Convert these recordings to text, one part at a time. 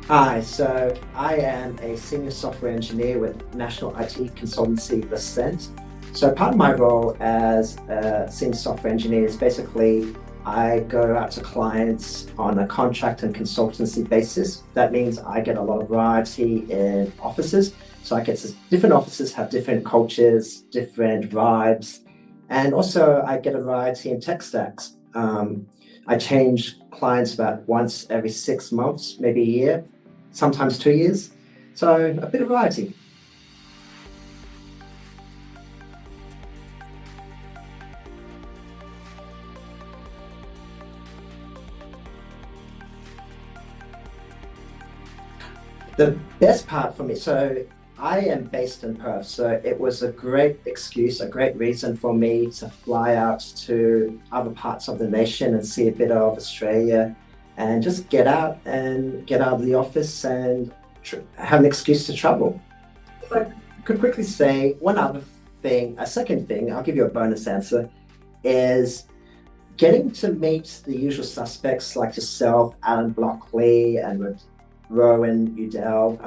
Hi, so I am a senior software engineer with National IT Consultancy Ascent. So part of my role as a senior software engineer is basically I go out to clients on a contract and consultancy basis. That means I get a lot of variety in offices. So I get to different offices have different cultures, different vibes, and also I get a variety in tech stacks. I change clients about once every 6 months, maybe a year, sometimes 2 years. So a bit of variety. The best part for me, so I am based in Perth, so it was a great excuse, a great reason for me to fly out to other parts of the nation and see a bit of Australia and just get out of the office and have an excuse to travel. If I could quickly say one other thing, a second thing, I'll give you a bonus answer, is getting to meet the usual suspects like yourself, Alan Blockley and Rowan Udell,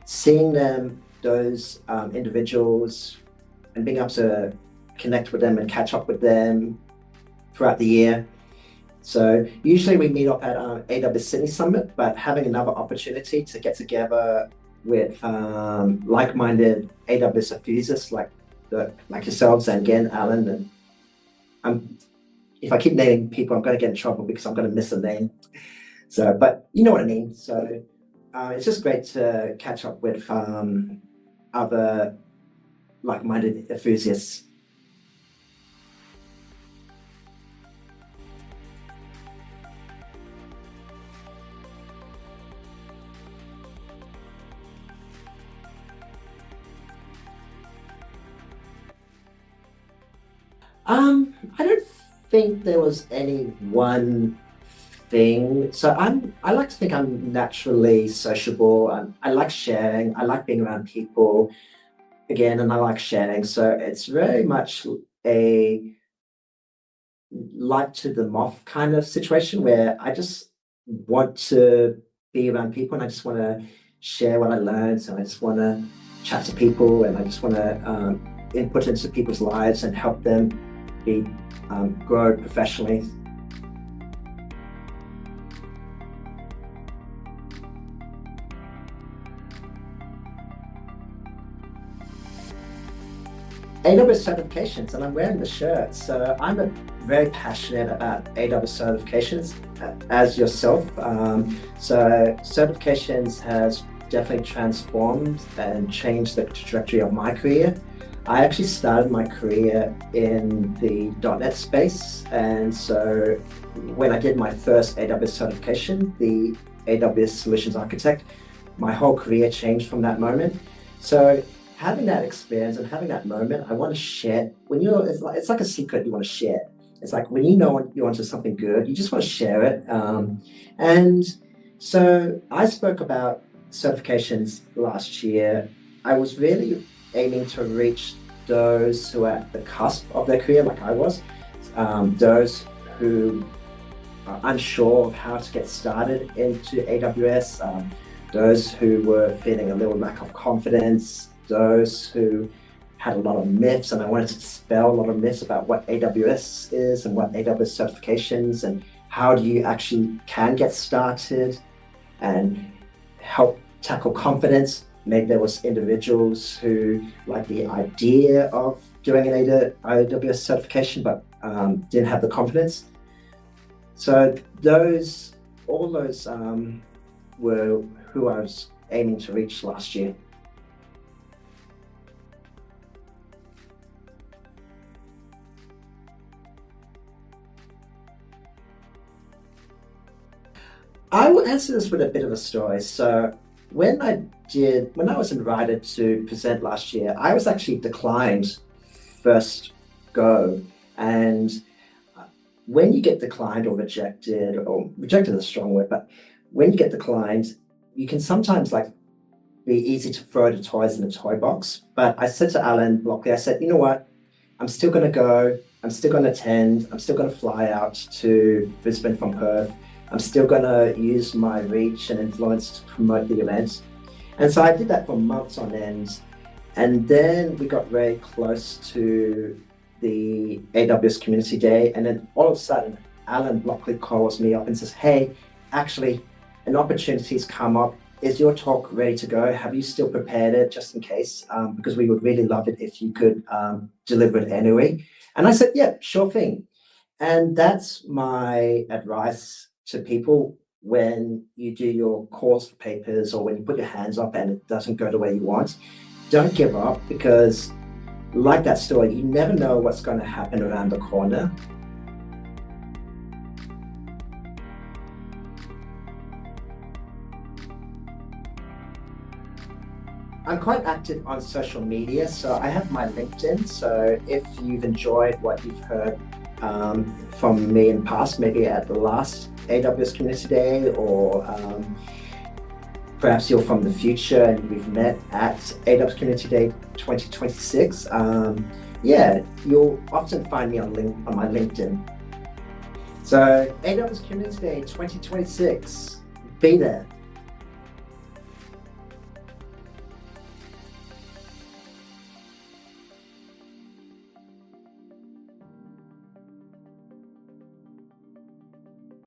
seeing them, those individuals, and being able to connect with them and catch up with them throughout the year. So usually we meet up at AWS Sydney Summit, but having another opportunity to get together with like-minded AWS enthusiasts like yourselves and again, Alan, and if I keep naming people, I'm going to get in trouble because I'm going to miss a name. So, but you know what I mean. So it's just great to catch up with other like-minded enthusiasts. I don't think there was any one thing. So I like to think I'm naturally sociable. I like sharing. I like being around people again, and I like sharing. So it's very much a light to the moth kind of situation where I just want to be around people and I just want to share what I learned and I just want to chat to people and I just want to input into people's lives and help them be grow professionally. AWS certifications, and I'm wearing the shirt. So very passionate about AWS certifications, as yourself. So certifications has definitely transformed and changed the trajectory of my career. I actually started my career in the .NET space, and so when I did my first AWS certification, the AWS Solutions Architect, my whole career changed from that moment. So having that experience and having that moment, I want to share. It's like a secret you want to share. It's like when you know you're onto something good, you just want to share it. And so I spoke about certifications last year. I was really aiming to reach those who are at the cusp of their career, like I was, those who are unsure of how to get started into AWS, those who were feeling a little lack of confidence, those who had a lot of myths, and I wanted to dispel a lot of myths about what AWS is and what AWS certifications and how do you actually can get started and help tackle confidence. Maybe there was individuals who like the idea of doing an AWS certification, but didn't have the confidence. So all those were who I was aiming to reach last year. I will answer this with a bit of a story. So when I was invited to present last year, I was actually declined first go. And when you get declined or rejected is a strong word, but when you get declined, you can sometimes like be easy to throw the toys in the toy box. But I said to Alan Blockley, I said, you know what? I'm still going to go. I'm still going to attend. I'm still going to fly out to Brisbane from Perth I'm still going to use my reach and influence to promote the event. And so I did that for months on end. And then we got very close to the AWS Community Day. And then all of a sudden, Alan Blockley calls me up and says, hey, actually, an opportunity's come up. Is your talk ready to go? Have you still prepared it just in case? Because we would really love it if you could deliver it anyway. And I said, yeah, sure thing. And that's my advice to people when you do your calls for papers or when you put your hands up and it doesn't go the way you want. Don't give up, because like that story, you never know what's going to happen around the corner. I'm quite active on social media, so I have my LinkedIn. So if you've enjoyed what you've heard from me in the past, maybe at the last AWS Community Day, or perhaps you're from the future and we've met at AWS Community Day 2026, yeah, you'll often find me on my LinkedIn. So AWS Community Day 2026, be there.